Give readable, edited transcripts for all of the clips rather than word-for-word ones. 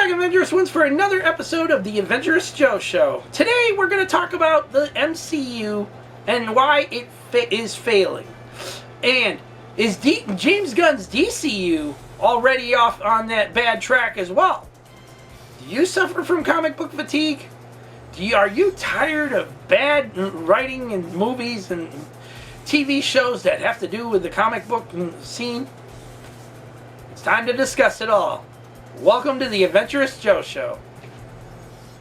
back, Adventurous ones, for another episode of the Adventurous Joe Show. Today, we're going to talk about the MCU and why it is failing. And is James Gunn's DCU already off on that bad track as well? Do you suffer from comic book fatigue? Are you tired of bad writing in movies and TV shows that have to do with the comic book scene? It's time to discuss it all. Welcome to the Adventurous Joe Show.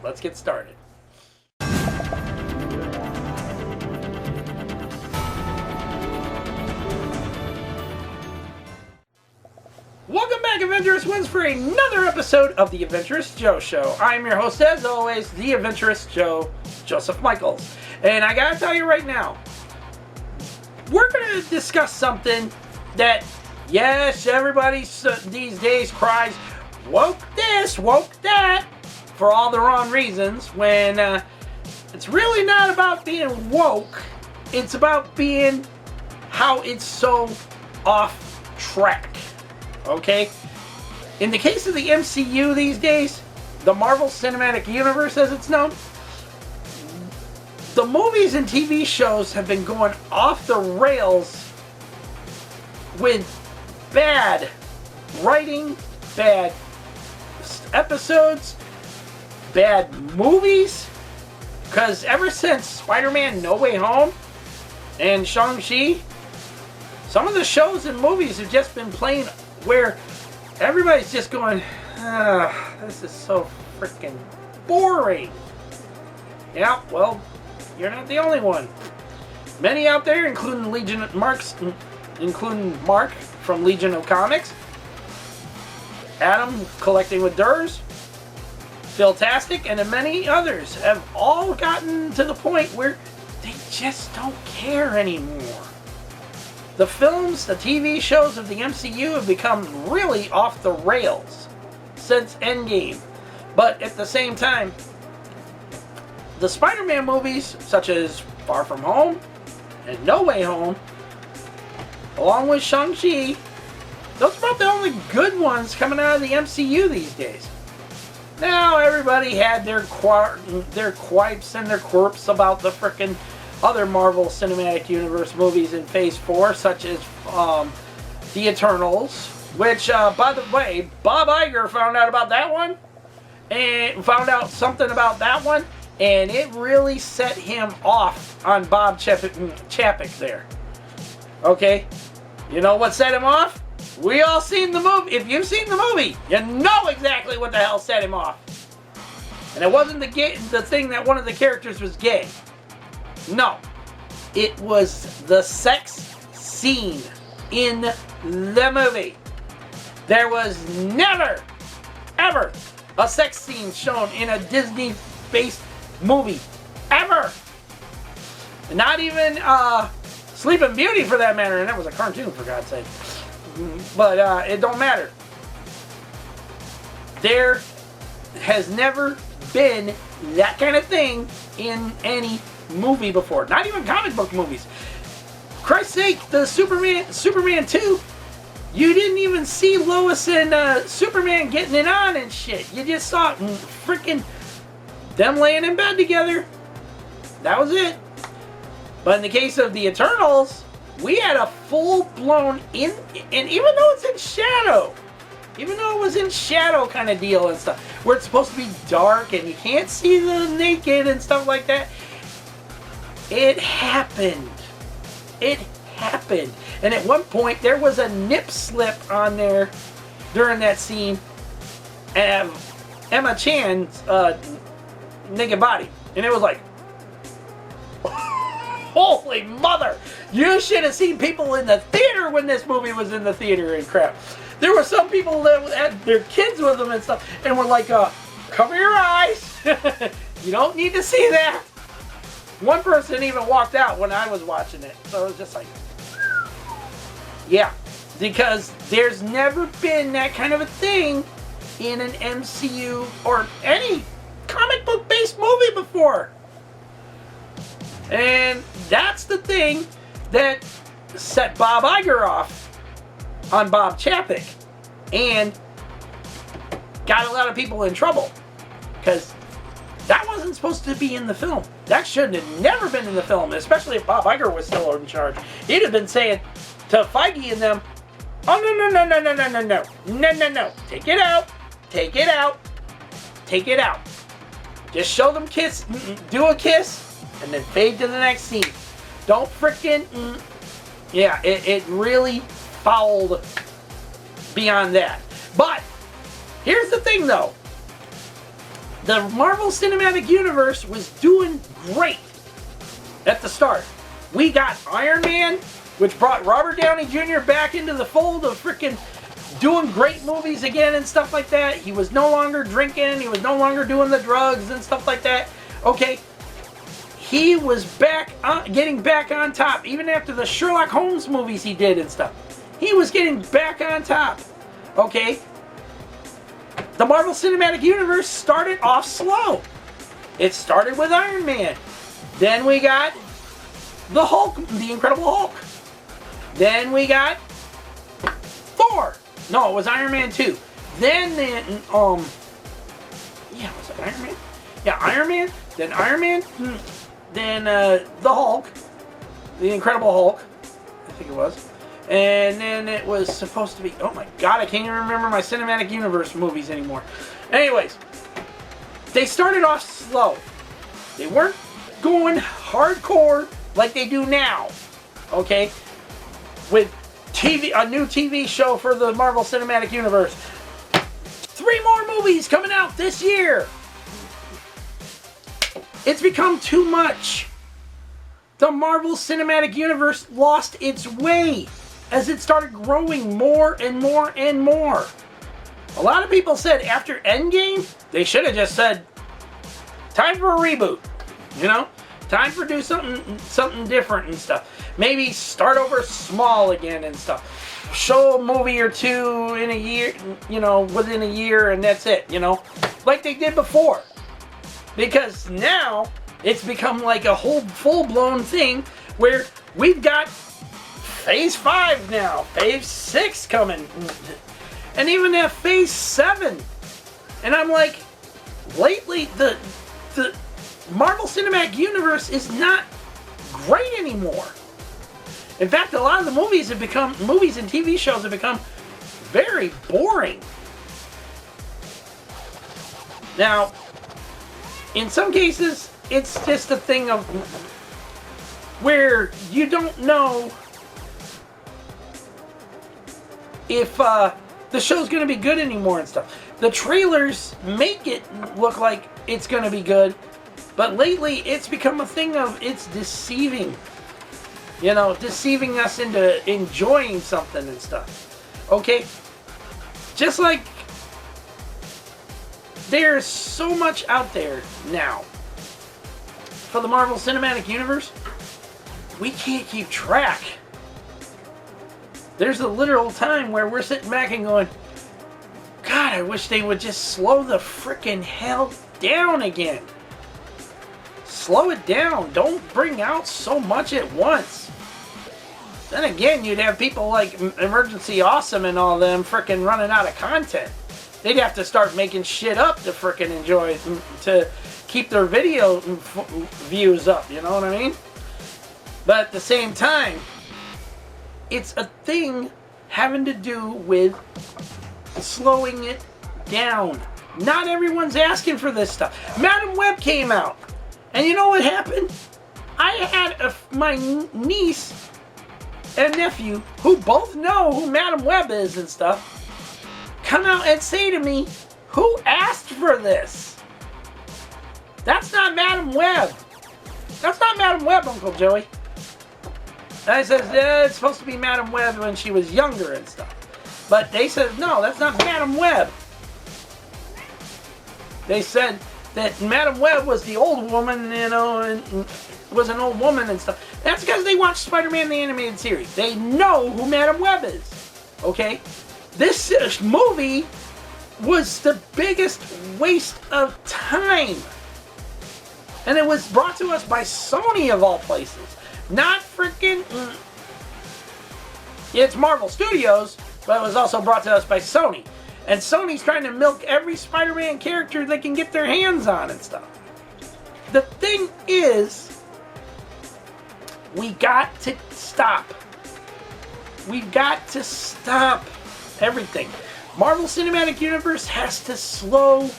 Let's get started. Welcome back, Adventurous ones, for another episode of the Adventurous Joe Show. I'm your host, as always, the Adventurous Joe, Joseph Michaels. And I gotta tell you right now, we're gonna discuss something that, yes, everybody these days cries, woke this, woke that, for all the wrong reasons, when it's really not about being woke. It's about being how it's so off track. Okay? In the case of the MCU these days, the Marvel Cinematic Universe as it's known, the movies and TV shows have been going off the rails with bad writing, bad episodes, bad movies, because ever since Spider-Man No Way Home and Shang-Chi, some of the shows and movies have just been playing where everybody's just going, this is so freaking boring. Yeah, well, you're not the only one. Many out there, including Mark from Legion of Comics, Adam collecting with Durs, Philtastic, and many others have all gotten to the point where they just don't care anymore. The films, the TV shows of the MCU have become really off the rails since Endgame. But at the same time, the Spider-Man movies, such as Far From Home and No Way Home, along with Shang-Chi, those are about the only good ones coming out of the MCU these days. Now, everybody had their quipes and their quirks about the frickin' other Marvel Cinematic Universe movies in Phase 4, such as The Eternals, which, by the way, Bob Iger found out about that one, and found out something about that one, and it really set him off on Bob Chapek there. Okay? You know what set him off? We all seen the movie. If you've seen the movie, you know exactly what the hell set him off. And it wasn't the thing that one of the characters was gay. No. It was the sex scene in the movie. There was never, ever a sex scene shown in a Disney-based movie. Ever. Not even Sleeping Beauty, for that matter. And that was a cartoon, for God's sake. But it don't matter. There has never been that kind of thing in any movie before. Not even comic book movies. Christ's sake, the Superman 2, you didn't even see Lois and Superman getting it on and shit. You just saw freaking them laying in bed together. That was it. But in the case of the Eternals, we had a full-blown and even though it's in shadow, even though it was in shadow kind of deal and stuff, where it's supposed to be dark and you can't see the naked and stuff like that, it happened. It happened. And at one point, there was a nip slip on there during that scene of Emma Chan's naked body. And it was like, holy mother! You should have seen people in the theater when this movie was in the theater and crap. There were some people that had their kids with them and stuff and were like, cover your eyes. You don't need to see that. One person even walked out when I was watching it. So it was just like, yeah. Because there's never been that kind of a thing in an MCU or any comic book based movie before. And that's the thing that set Bob Iger off on Bob Chapek. And got a lot of people in trouble. Because that wasn't supposed to be in the film. That should have never been in the film, especially if Bob Iger was still in charge. He'd have been saying to Feige and them, oh, no. Take it out. Take it out. Take it out. Just show them kiss, do a kiss, and then fade to the next scene. Don't frickin', yeah, it really fouled beyond that. But, here's the thing though. The Marvel Cinematic Universe was doing great at the start. We got Iron Man, which brought Robert Downey Jr. back into the fold of frickin' doing great movies again and stuff like that. He was no longer drinking. He was no longer doing the drugs and stuff like that. Okay. He was back, getting back on top. Even after the Sherlock Holmes movies he did and stuff. He was getting back on top. Okay. The Marvel Cinematic Universe started off slow. It started with Iron Man. Then we got the Hulk, the Incredible Hulk. Then we got Thor. No, it was Iron Man 2. Then, yeah, was it Iron Man? Yeah, Iron Man. Then Iron Man. Then the Hulk. The Incredible Hulk. I think it was. And then it was supposed to be... Oh my god, I can't even remember my Cinematic Universe movies anymore. Anyways, they started off slow. They weren't going hardcore like they do now. Okay? With a new TV show for the Marvel Cinematic Universe. 3 more movies coming out this year. It's become too much. The Marvel Cinematic Universe lost its way as it started growing more and more and more. A lot of people said after Endgame, they should have just said, time for a reboot. You know? Time for do something different and stuff. Maybe start over small again and stuff. Show a movie or two in a year, you know, within a year, and that's it, you know? Like they did before. Because now, it's become like a whole full-blown thing where we've got Phase 5 now, Phase 6 coming, and even have Phase 7. And I'm like, lately, the Marvel Cinematic Universe is not great anymore. In fact, a lot of the movies and TV shows have become very boring. Now, in some cases, it's just a thing of where you don't know if the show's going to be good anymore and stuff. The trailers make it look like it's going to be good, but lately it's become a thing of it's deceiving. You know, deceiving us into enjoying something and stuff. Okay? Just like there's so much out there now for the Marvel Cinematic Universe, we can't keep track. There's a literal time where we're sitting back and going, God, I wish they would just slow the frickin' hell down again. Slow it down. Don't bring out so much at once. Then again, you'd have people like Emergency Awesome and all them frickin' running out of content. They'd have to start making shit up to frickin' enjoy, to keep their video views up, you know what I mean? But at the same time, it's a thing having to do with slowing it down. Not everyone's asking for this stuff. Madam Web came out. And you know what happened? I had my niece and nephew, who both know who Madam Web is and stuff, come out and say to me, who asked for this? That's not Madam Web. That's not Madam Web, Uncle Joey. And I said, yeah, it's supposed to be Madam Web when she was younger and stuff. But they said, no, that's not Madam Web. They said that Madam Web was the old woman, you know, and was an old woman and stuff. That's because they watched Spider-Man the Animated Series. They know who Madam Web is. Okay? This movie was the biggest waste of time. And it was brought to us by Sony of all places. Not freaking... It's Marvel Studios, but it was also brought to us by Sony. And Sony's trying to milk every Spider-Man character they can get their hands on and stuff. The thing is, we got to stop. We've got to stop everything. Marvel Cinematic Universe has to slow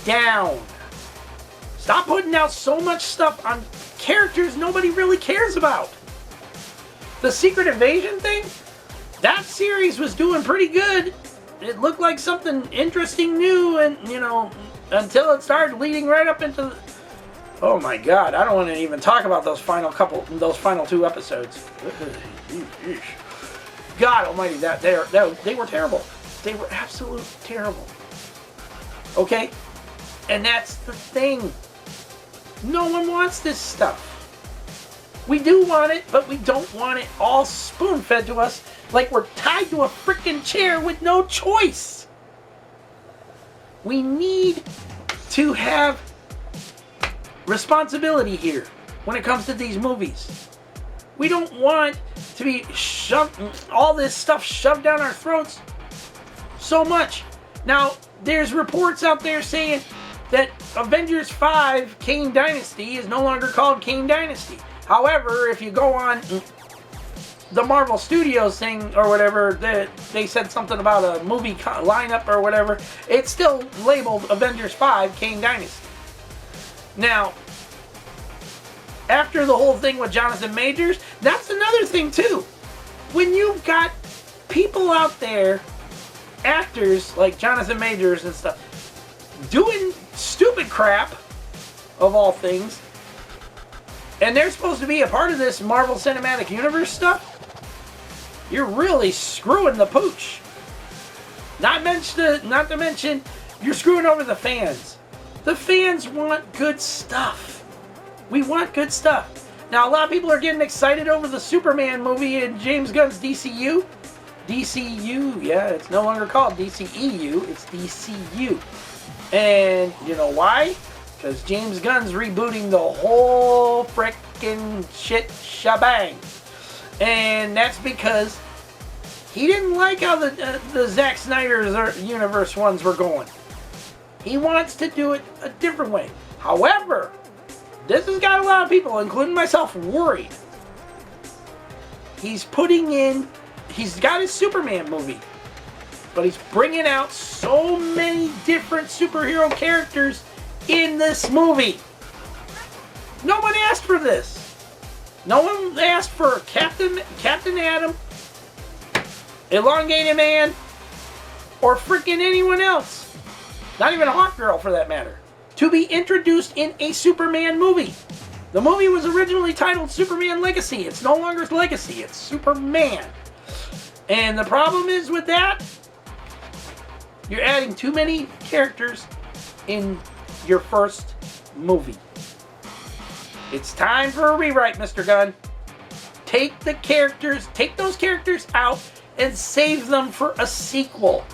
down. Stop putting out so much stuff on characters nobody really cares about. The Secret Invasion thing, that series was doing pretty good. It looked like something interesting new, and, you know, until it started leading right up into... Oh my God, I don't want to even talk about those final 2 episodes. God almighty, they were terrible. They were absolutely terrible. Okay? And that's the thing. No one wants this stuff. We do want it, but we don't want it all spoon-fed to us like we're tied to a freaking chair with no choice. We need to have responsibility here when it comes to these movies. We don't want to be all this stuff shoved down our throats so much. Now, there's reports out there saying that Avengers 5 Kane Dynasty is no longer called Kane Dynasty. However, if you go on the Marvel Studios thing or whatever, they said something about a movie lineup or whatever, it's still labeled Avengers 5 Kane Dynasty. Now, after the whole thing with Jonathan Majors, that's another thing too. When you've got people out there, actors like Jonathan Majors and stuff, doing stupid crap, of all things, and they're supposed to be a part of this Marvel Cinematic Universe stuff, you're really screwing the pooch. Not to mention, you're screwing over the fans. The fans want good stuff. We want good stuff. Now, a lot of people are getting excited over the Superman movie in James Gunn's DCU. DCU, yeah, it's no longer called DCEU, it's DCU. And you know why? Because James Gunn's rebooting the whole frickin' shit shebang. And that's because he didn't like how the Zack Snyder's universe ones were going. He wants to do it a different way. However, this has got a lot of people, including myself, worried. He's got his Superman movie, but he's bringing out so many different superhero characters in this movie. No one asked for this. No one asked for Captain Atom, Elongated Man, or freaking anyone else. Not even Hawkgirl, for that matter, to be introduced in a Superman movie. The movie was originally titled Superman Legacy. It's no longer Legacy, it's Superman. And the problem is with that, you're adding too many characters in your first movie. It's time for a rewrite, Mr. Gunn. Take those characters out and save them for a sequel.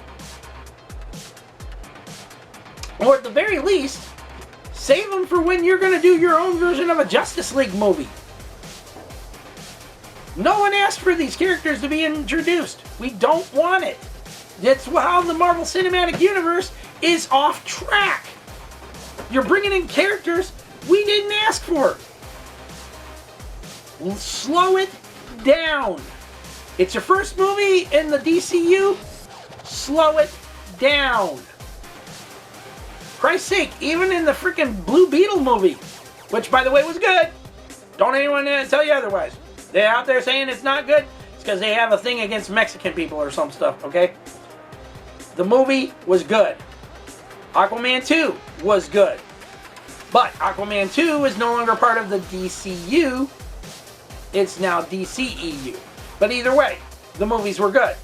Or at the very least, save them for when you're going to do your own version of a Justice League movie. No one asked for these characters to be introduced. We don't want it. That's how the Marvel Cinematic Universe is off track. You're bringing in characters we didn't ask for. Slow it down. It's your first movie in the DCU. Slow it down. Christ's sake, even in the freaking Blue Beetle movie, which by the way was good. Don't anyone tell you otherwise. They're out there saying it's not good. It's because they have a thing against Mexican people or some stuff, okay? The movie was good. Aquaman 2 was good. But Aquaman 2 is no longer part of the DCU. It's now DCEU. But either way, the movies were good.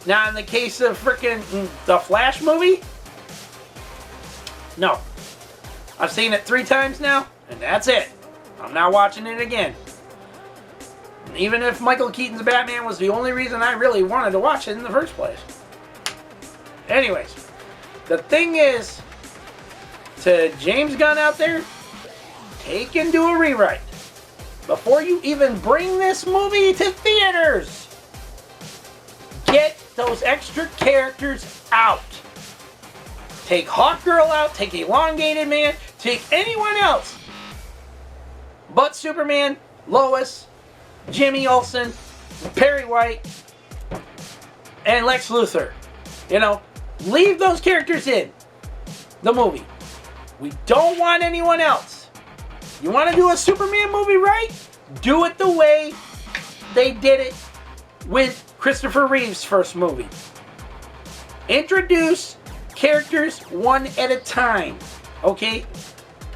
Now in the case of frickin' the Flash movie, no. I've seen it 3 times now, and that's it. I'm not watching it again. Even if Michael Keaton's Batman was the only reason I really wanted to watch it in the first place. Anyways, the thing is, to James Gunn out there, take and do a rewrite. Before you even bring this movie to theaters, get those extra characters out. Take Hawkgirl out, take Elongated Man, take anyone else but Superman, Lois, Jimmy Olsen, Perry White, and Lex Luthor. You know, leave those characters in the movie. We don't want anyone else. You want to do a Superman movie right? Do it the way they did it with Christopher Reeve's first movie. Introduce characters one at a time, okay?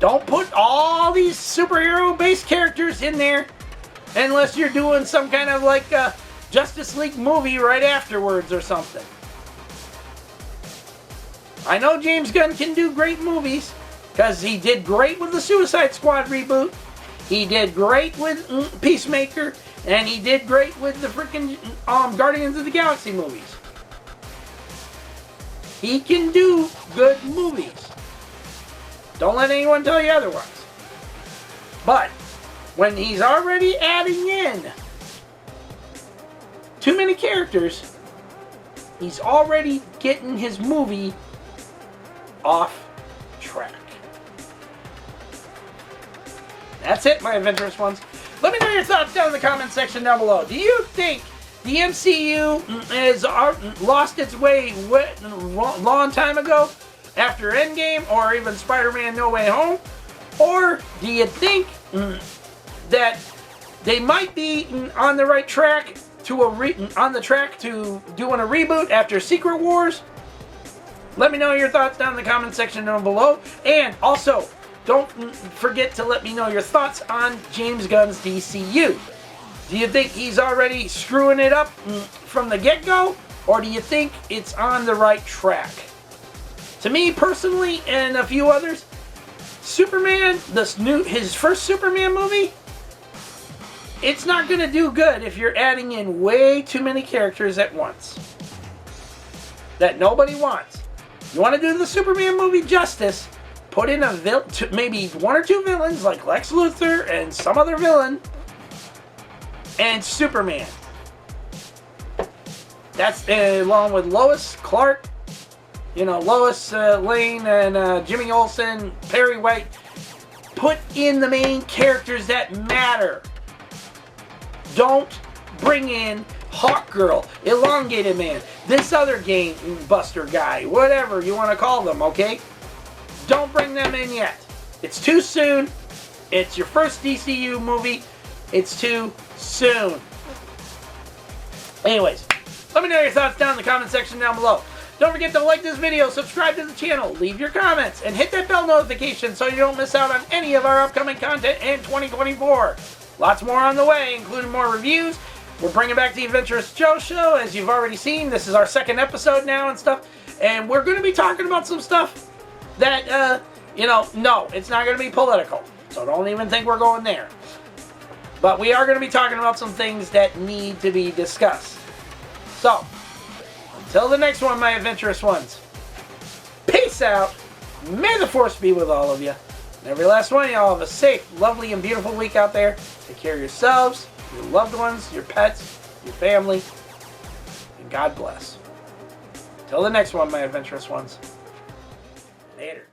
Don't put all these superhero-based characters in there unless you're doing some kind of like a Justice League movie right afterwards or something. I know James Gunn can do great movies because he did great with the Suicide Squad reboot. He did great with Peacemaker, and he did great with the freaking Guardians of the Galaxy movies. He can do good movies. Don't let anyone tell you otherwise. But when he's already adding in too many characters, he's already getting his movie off track. That's it, my adventurous ones. Let me know your thoughts down in the comment section down below. Do you think the MCU has lost its way a long time ago after Endgame or even Spider-Man No Way Home? Or do you think that they might be on the right track to doing a reboot after Secret Wars? Let me know your thoughts down in the comment section down below. And also, don't forget to let me know your thoughts on James Gunn's DCU. Do you think he's already screwing it up from the get-go? Or do you think it's on the right track? To me, personally, and a few others, Superman, his first Superman movie, it's not going to do good if you're adding in way too many characters at once that nobody wants. You want to do the Superman movie justice, put in maybe one or two villains like Lex Luthor and some other villain, and Superman. That's along with Lois, Clark, Lois Lane and Jimmy Olsen, Perry White. Put in the main characters that matter. Don't bring in Hawkgirl, Elongated Man, this other game buster guy, whatever you want to call them, okay? Don't bring them in yet. It's too soon. It's your first DCU movie. It's too soon. Anyways, let me know your thoughts down in the comment section down below. Don't forget to like this video, subscribe to the channel, leave your comments, and hit that bell notification so you don't miss out on any of our upcoming content in 2024. Lots more on the way, including more reviews. We're bringing back the Adventurous Joe Show, as you've already seen. This is our second episode now and stuff. And we're going to be talking about some stuff that, no, it's not going to be political. So don't even think we're going there. But we are going to be talking about some things that need to be discussed. So, until the next one, my adventurous ones. Peace out. May the force be with all of you. And every last one of y'all have a safe, lovely, and beautiful week out there. Take care of yourselves, your loved ones, your pets, your family, and God bless. Till the next one, my adventurous ones. Later.